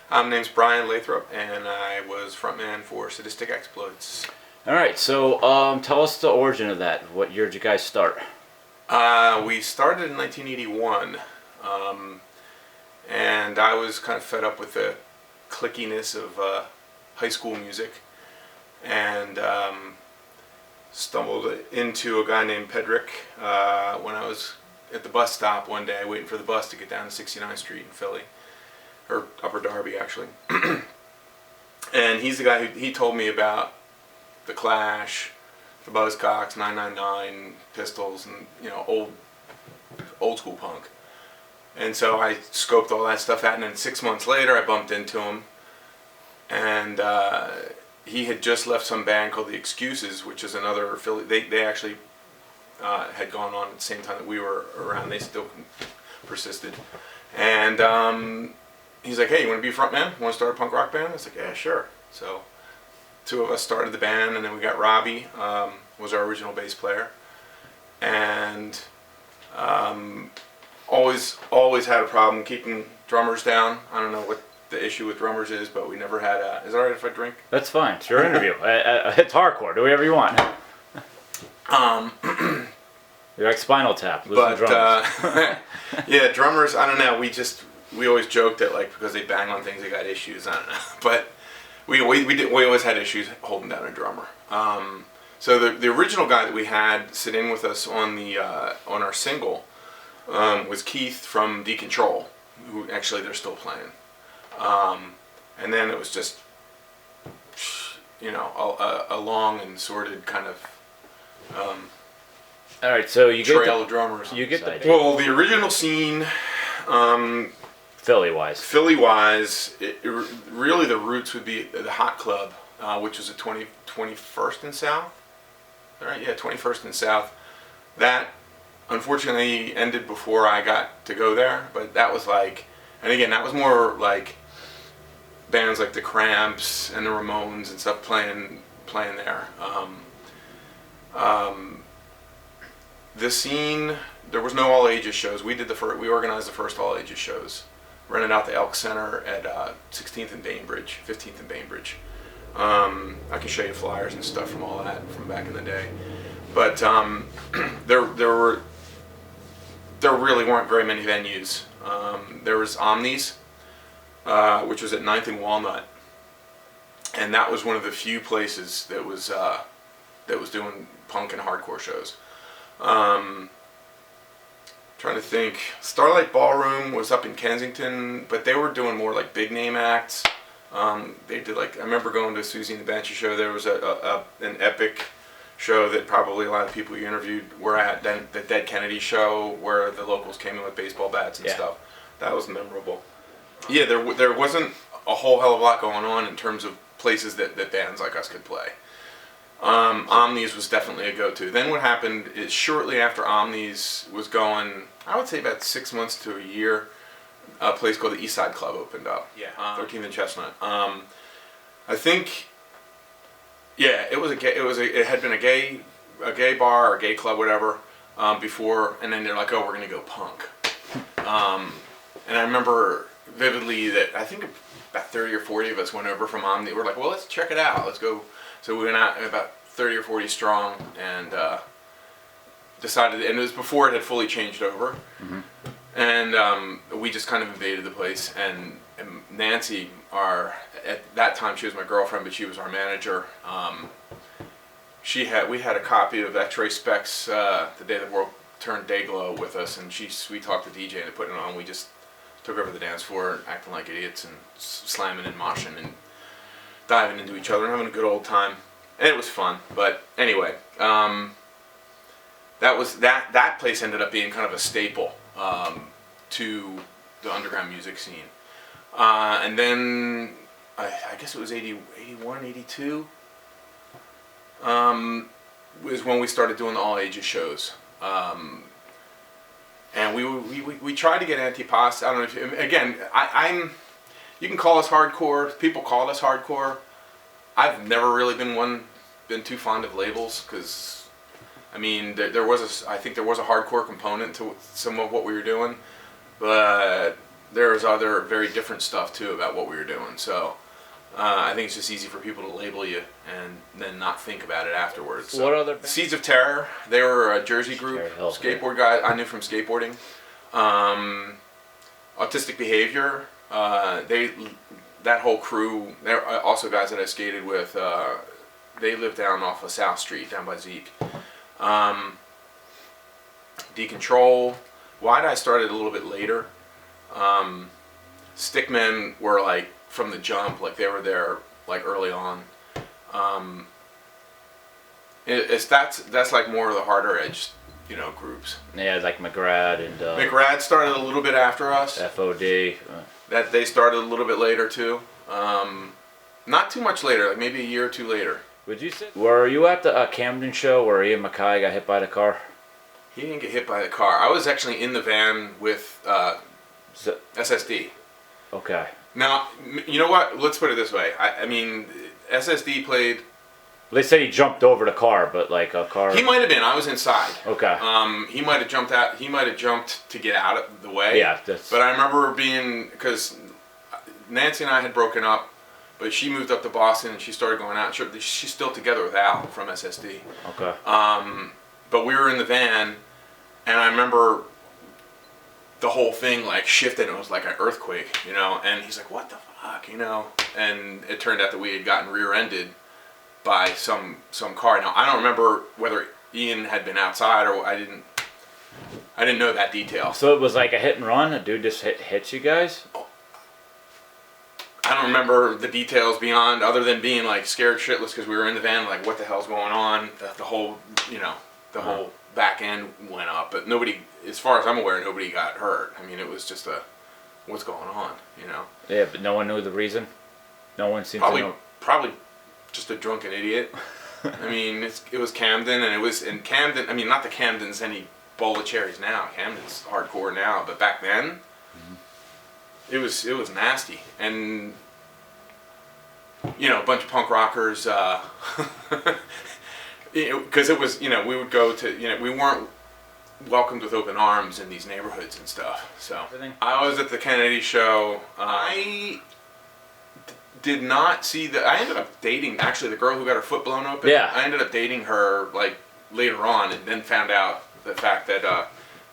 My name's Bryan Lathrop, and I was frontman for Sadistic Exploits. All right, so tell us the origin of that. What year did you guys start? We started in 1981, and I was kind of fed up with the clickiness of high school music, and stumbled into a guy named Pedrick when I was at the bus stop one day waiting for the bus to get down to 69th Street in Philly, or Upper Darby actually. And he's the guy who told me about the Clash, the Buzzcocks, 999, Pistols, and old school punk. And so I scoped all that stuff out, and then 6 months later I bumped into him, and he had just left some band called The Excuses, which is another Philly. They actually had gone on at the same time that we were around. They still persisted. And he's like, "Hey, you want to be frontman? Want to start a punk rock band?" I was like, "Yeah, sure." So two of us started the band, and then we got Robbie, was our original bass player, and always had a problem keeping drummers down. I don't know what the issue with drummers is, but we never had a... Is it alright if I drink? That's fine. It's your interview. It's hardcore. Do whatever you want. You're like Spinal Tap. Losing drummers. Yeah, drummers. I don't know. We always joked that because they bang on things, they got issues. I don't know, but we always had issues holding down a drummer. So the original guy that we had sit in with us on our single was Keith from Decontrol, who actually they're still playing. And then it was just a long and sordid kind of all right, so you get trail of drummers. You get the well, the original scene. Philly-wise, really the roots would be the Hot Club, which was at 21st and South. All right, yeah, 21st and South. That unfortunately ended before I got to go there, but that was and again, that was more like bands like the Cramps and the Ramones and stuff playing there. The scene, there was no all ages shows. We organized the first all ages shows. Rented out the Elk Center at 16th and Bainbridge, 15th and Bainbridge. I can show you flyers and stuff from all that from back in the day. But there really weren't very many venues. There was Omni's, which was at 9th and Walnut, and that was one of the few places that was doing punk and hardcore shows. Trying to think. Starlight Ballroom was up in Kensington, but they were doing more like big name acts. They did I remember going to Susie and the Banshee show. There was an epic show that probably a lot of people you interviewed were at. Then the Dead Kennedy show where the locals came in with baseball bats and stuff. That was memorable. Yeah, there wasn't a whole hell of a lot going on in terms of places that bands like us could play. Omni's was definitely a go-to. Then what happened is shortly after Omni's was going, I would say about 6 months to a year, a place called the East Side Club opened up. Yeah. 13th and Chestnut. I think, yeah, it had been a gay bar or a gay club, whatever, before, and then they're like, "Oh, we're gonna go punk." And I remember vividly that I think about 30 or 40 of us went over from Omni. We're like, "Well, let's check it out. Let's go." So we went out about 30 or 40 strong and decided, and it was before it had fully changed over. Mm-hmm. And we just kind of invaded the place. And Nancy, at that time she was my girlfriend, but she was our manager. We had a copy of X-Ray Specs, The Day the World Turned Dayglow with us, and we talked to DJ into putting it on. We just took over the dance floor, acting like idiots and slamming and moshing and diving into each other and having a good old time, and it was fun. But anyway, that place ended up being kind of a staple to the underground music scene. And then I guess it was 81, 82 was when we started doing the all ages shows. And we tried to get Antipas. I don't know if again I'm. You can call us hardcore. People call us hardcore. I've never really been too fond of labels because, I mean, I think there was a hardcore component to some of what we were doing, but there was other very different stuff too about what we were doing. So I think it's just easy for people to label you and then not think about it afterwards. So, what other Seeds of Terror? They were a Jersey group, skateboard guys I knew from skateboarding. Autistic Behavior. That whole crew. They're also guys that I skated with. They live down off of South Street, down by Zeke. Decontrol. Wide Eye started a little bit later. Stickmen were like from the jump, like they were there like early on. That's like more of the harder edge, groups. Yeah, like McGrad and McGrad started a little bit after us. FOD. That they started a little bit later too. Not too much later, like maybe a year or two later. Would you say? Were you at the Camden show where Ian Mackay got hit by the car? He didn't get hit by the car. I was actually in the van with SSD. Okay. Now, you know what? Let's put it this way. I mean, SSD played. They said he jumped over the car, but like a car. He might have been. I was inside. Okay. He might have jumped out. He might have jumped to get out of the way. Yeah. But I remember because Nancy and I had broken up, but she moved up to Boston and she started going out. She's still together with Al from SSD. Okay. But we were in the van, and I remember the whole thing like shifted. It was like an earthquake, And he's like, "What the fuck," And it turned out that we had gotten rear-ended by some car. Now I don't remember whether Ian had been outside or I didn't know that detail. So it was like a hit and run. A dude just hit you guys. I don't remember the details beyond other than being like scared shitless because we were in the van, like what the hell's going on? The whole, the whole back end went up, but nobody, as far as I'm aware, nobody got hurt. I mean, it was just what's going on, Yeah, but no one knew the reason. No one seemed to know. Probably just a drunken idiot. I mean, it was Camden, and it was in Camden. I mean, not that Camden's any bowl of cherries now. Camden's hardcore now, but back then. It was nasty, and a bunch of punk rockers. Because it was, we would go to, we weren't welcomed with open arms in these neighborhoods and stuff. So I was at the Kennedy show. I did not see that. I ended up dating actually the girl who got her foot blown open. Yeah. I ended up dating her like later on, and then found out the fact that.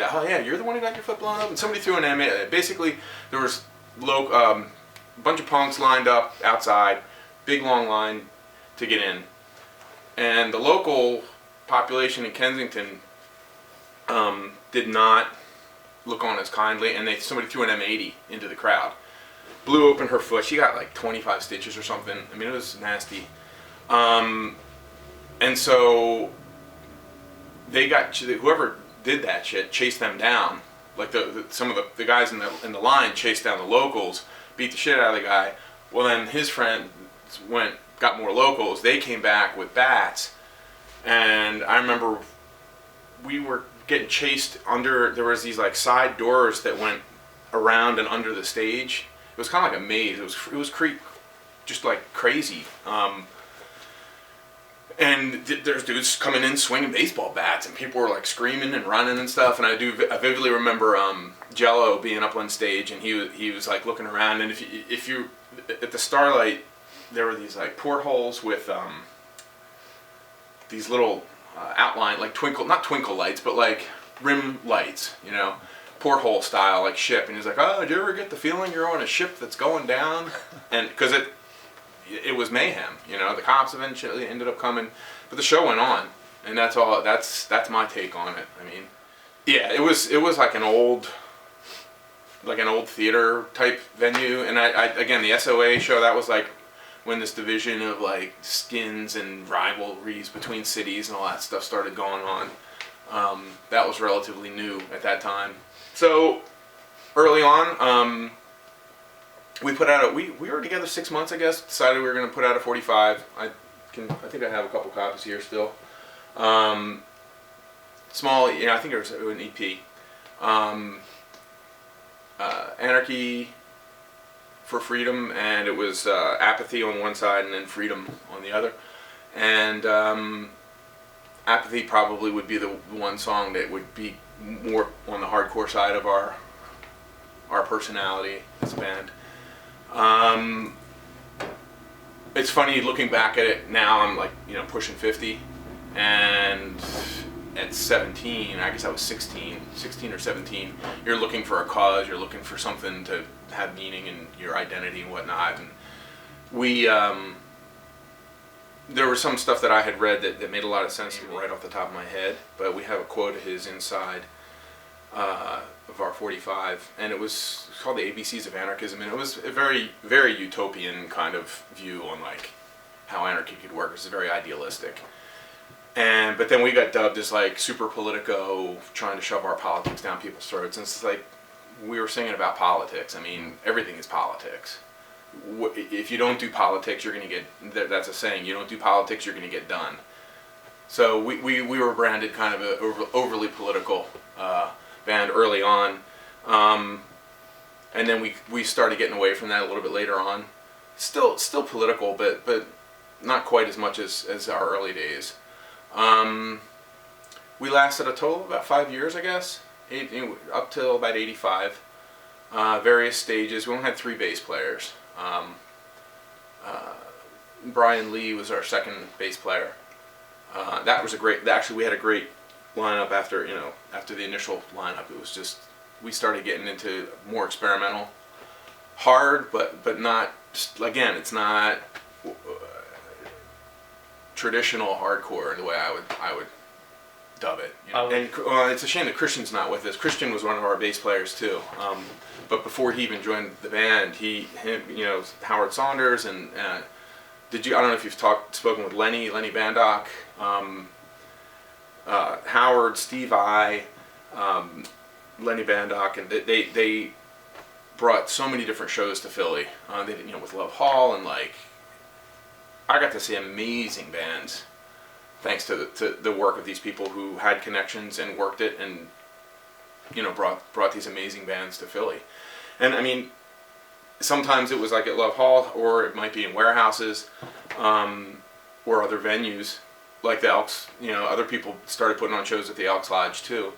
Oh yeah, you're the one who got your foot blown up. And somebody threw an MA. Basically, there was a bunch of punks lined up outside, big long line to get in, and the local population in Kensington did not look on as kindly, and somebody threw an M80 into the crowd, blew open her foot. She got like 25 stitches or something. I mean, it was nasty, and so they got whoever did that shit chased them down. Like some of the guys in the line chased down the locals, beat the shit out of the guy. Well, then his friend got more locals. They came back with bats, and I remember we were getting chased under. There was these like side doors that went around and under the stage. It was kind of like a maze. It was just like crazy. And there's dudes coming in swinging baseball bats, and people were like screaming and running and stuff. And I vividly remember Jello being up on stage, and he was like looking around. And if you at the Starlight, there were these like portholes with these little outline like not twinkle lights, but like rim lights, porthole style like ship. And he's like, "Oh, do you ever get the feeling you're on a ship that's going down?" And because it was mayhem, the cops eventually ended up coming, but the show went on, and that's all. That's my take on it. I mean, yeah, it was like an old theater type venue, and I again the SOA show, that was like when this division of like skins and rivalries between cities and all that stuff started going on. That was relatively new at that time. So early on, we put out we were together 6 months, I guess. Decided we were going to put out a 45. I think I have a couple copies here still. Small, I think it was an EP. Anarchy for Freedom, and it was Apathy on one side and then Freedom on the other. And Apathy probably would be the one song that would be more on the hardcore side of our our personality as a band. It's funny looking back at it now. I'm like, pushing 50, and at 17, I guess I was 16 or 17. You're looking for a cause. You're looking for something to have meaning in your identity and whatnot. And we, there was some stuff that I had read that made a lot of sense to me right off the top of my head. But we have a quote of his inside of our 45, and it was called The ABCs of Anarchism, and it was a very, very utopian kind of view on like how anarchy could work. It was very idealistic. But then we got dubbed as like super politico, trying to shove our politics down people's throats. And it's like we were singing about politics. I mean, everything is politics. If you don't do politics, you're going to get, that's a saying, you don't do politics, you're going to get done. So we were branded kind of an overly political band early on. And then we started getting away from that a little bit later on. Still political, but not quite as much as our early days. We lasted a total of about 5 years, I guess, up till about 85. Various stages. We only had 3 bass players. Bryan Lee was our second bass player. That was actually we had a great lineup after the initial lineup. It was just, we started getting into more experimental, hard, but not, again, it's not traditional hardcore the way I would dub it. And it's a shame that Christian's not with us. Christian was one of our bass players too. But before he even joined the band, Howard Saunders and I don't know if you've spoken with Lenny Bandock, Howard, Steve I, Lenny Bandock, and they brought so many different shows to Philly. They did, with Love Hall, and like I got to see amazing bands thanks to the work of these people who had connections and worked it, and brought these amazing bands to Philly. And I mean, sometimes it was like at Love Hall, or it might be in warehouses, or other venues like the Elks. Other people started putting on shows at the Elks Lodge too.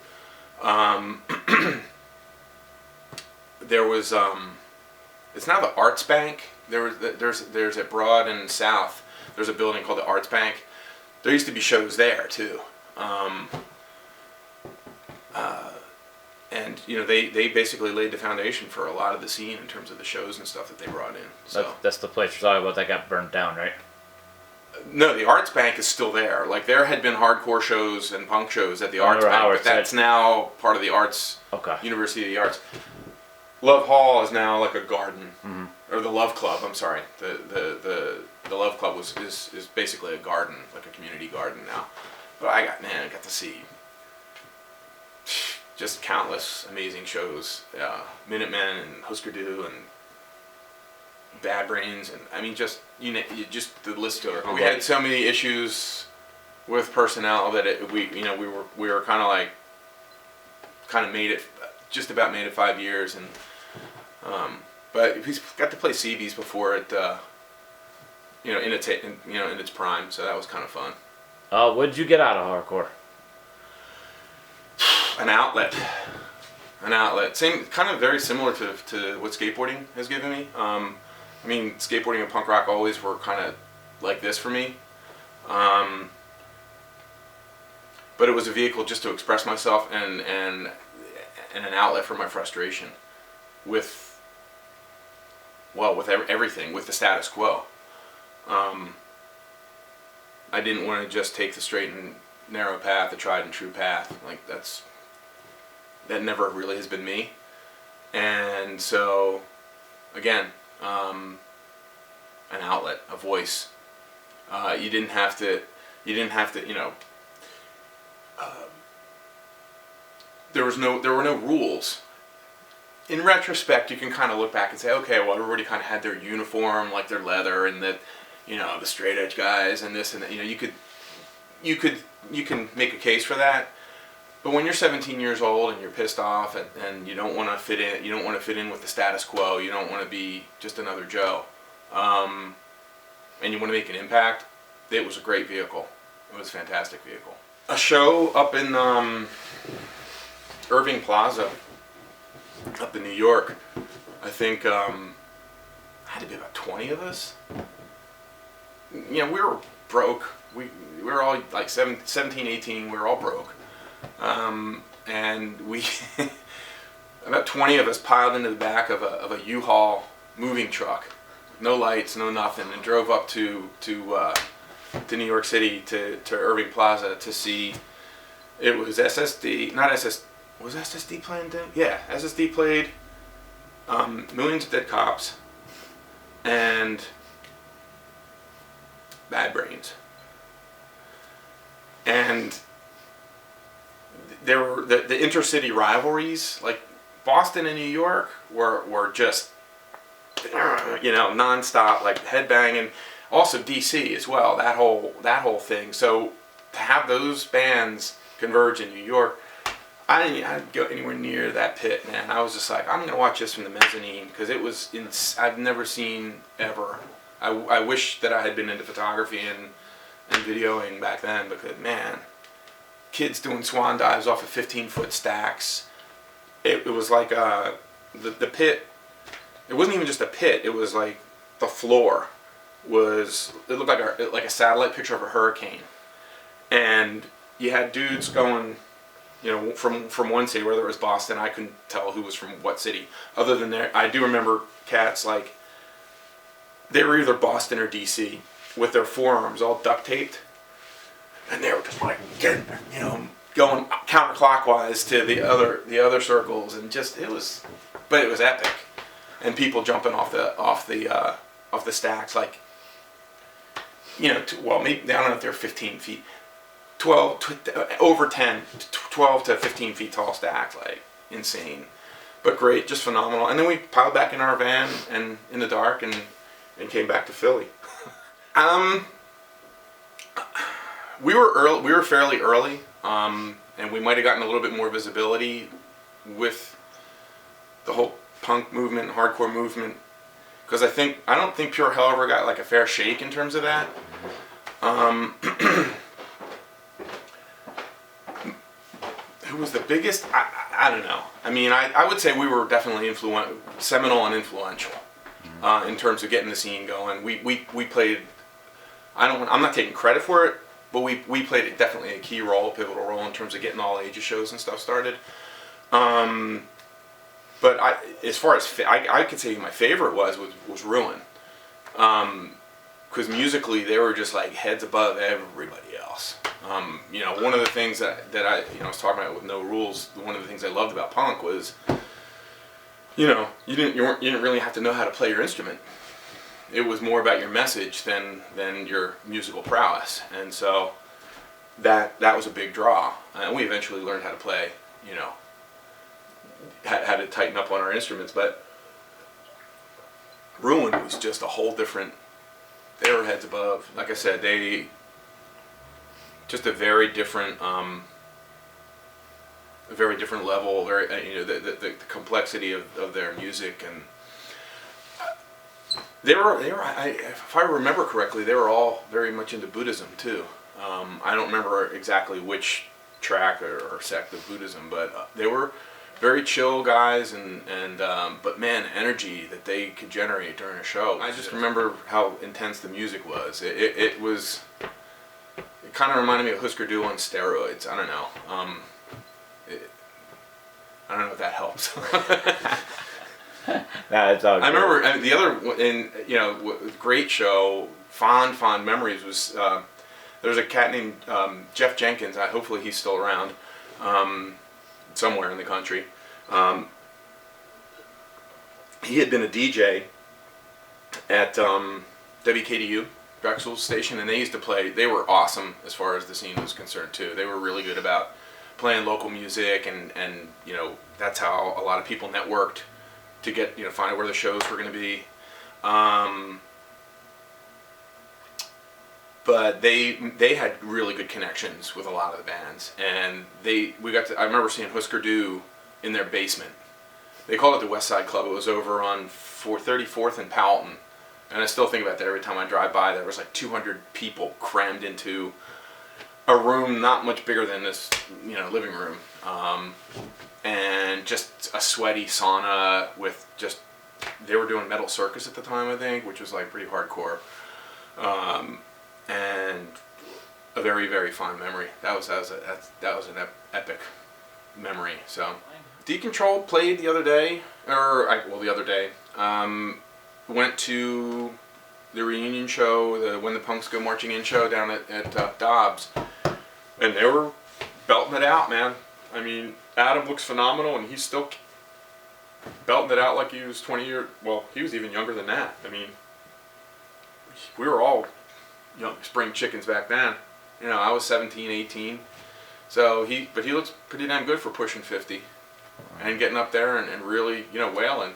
There was it's now the Arts Bank. There's at Broad and South. There's a building called the Arts Bank. There used to be shows there too. And they basically laid the foundation for a lot of the scene in terms of the shows and stuff that they brought in. So that's the place you're talking about that got burned down, right? No, the Arts Bank is still there. Like, there had been hardcore shows and punk shows at the Arts Bank, but that's now part of the Arts, University of the Arts. Love Hall is now like a garden, or the Love Club. I'm sorry, the Love Club is basically a garden, like a community garden now. But I got to see just countless amazing shows, Minutemen and Husker Du and Bad Brains, and I mean just the list goes. We had so many issues with personnel that we were kind of made it, just about made it 5 years, and but we got to play CB's before it in its prime, so that was kind of fun. What did you get out of hardcore? An outlet. Same, kind of very similar to what skateboarding has given me. I mean, skateboarding and punk rock always were kind of like this for me. But it was a vehicle just to express myself and an outlet for my frustration with everything, with the status quo. I didn't want to just take the straight and narrow path, the tried and true path. Like, that never really has been me. And so, again, an outlet, a voice. You didn't have to, there were no rules. In retrospect, you can kind of look back and say, okay, well, everybody kind of had their uniform, like their leather, and that, the straight edge guys and this and that. You can make a case for that. But when you're 17 years old and you're pissed off and you don't want to fit in, with the status quo, you don't want to be just another Joe, and you want to make an impact, it was a great vehicle. It was a fantastic vehicle. A show up in Irving Plaza up in New York. I think had to be about 20 of us. You know, we were broke. We were all like 17, 18. We were all broke. And we about 20 of us piled into the back of a U-Haul moving truck, no lights, no nothing, and drove up to New York City to Irving Plaza to see. It was SSD, not SS. Was SSD playing then? Yeah, SSD played. Millions of Dead Cops and Bad Brains. And there were the intercity rivalries, like Boston and New York were just, you know, nonstop, like headbanging. Also DC as well, that whole thing. So to have those bands converge in New York, I didn't go anywhere near that pit, man. I was just like, I'm gonna watch this from the mezzanine because it was I've never seen ever. I wish that I had been into photography and videoing back then, because man, kids doing swan dives off of 15-foot stacks. It was like the pit. It wasn't even just a pit. It was like the floor was. It looked like a satellite picture of a hurricane, and you had dudes going, you know, from one city, whether it was Boston. I couldn't tell who was from what city. Other than that, I do remember cats like they were either Boston or DC with their forearms all duct taped, and they were just like getting, you know, going counterclockwise to the other circles, and just it was epic, and people jumping off the stacks, like, you know, well, maybe I don't know if they're 15 feet. 12 to 15 feet tall stacks, like insane, but great, just phenomenal. And then we piled back in our van and in the dark and came back to Philly. We were fairly early, and we might have gotten a little bit more visibility with the whole punk movement, hardcore movement, because I don't think Pure Hell ever got like a fair shake in terms of that. Who was the biggest? I don't know. I mean, I would say we were definitely seminal and influential in terms of getting the scene going. We played. I'm not taking credit for it, but we played definitely a key role, pivotal role in terms of getting all ages shows and stuff started. But as far as I could say my favorite was Ruin, because musically they were just like heads above everybody else. You know, one of the things that I was talking about with No Rules, one of the things I loved about punk was, you know, you didn't really have to know how to play your instrument. It was more about your message than your musical prowess, and so that was a big draw. And we eventually learned how to play, you know, had to tighten up on our instruments, but Ruin was just a whole different. They were heads above. Like I said, they just a very different level. Very, you know, the complexity of their music, and they were. If I remember correctly, they were all very much into Buddhism too. I don't remember exactly which track or sect of Buddhism, but they were very chill guys, and but man, energy that they could generate during a show. I just remember how intense the music was. It was. It kind of reminded me of Husker Du on steroids. I don't know. I don't know if that helps. Nah, it's all good. I remember the other great show, fond memories was there was a cat named Jeff Jenkins. Hopefully he's still around. Somewhere in the country. He had been a DJ at WKDU, Drexel's station, and they used to play. They were awesome as far as the scene was concerned too. They were really good about playing local music, and you know, that's how a lot of people networked to get, you know, find out where the shows were going to be. But they had really good connections with a lot of the bands, and I remember seeing Husker Du in their basement. They called it the West Side Club. It was over on 34th and Powelton, and I still think about that every time I drive by. There was like 200 people crammed into a room not much bigger than this, living room, and just a sweaty sauna with just. They were doing Metal Circus at the time, I think, which was like pretty hardcore, and a very, very fond memory. That was an epic memory. So, Decontrol played the other day, went to the reunion show, the When the Punks Go Marching In show down at Dobbs, and they were belting it out, man. I mean, Adam looks phenomenal, and he's still belting it out like he was 20 years. Well, he was even younger than that. I mean, we were all spring chickens back then. I was 17, 18. So but he looks pretty damn good for pushing 50 and getting up there and really, wailing.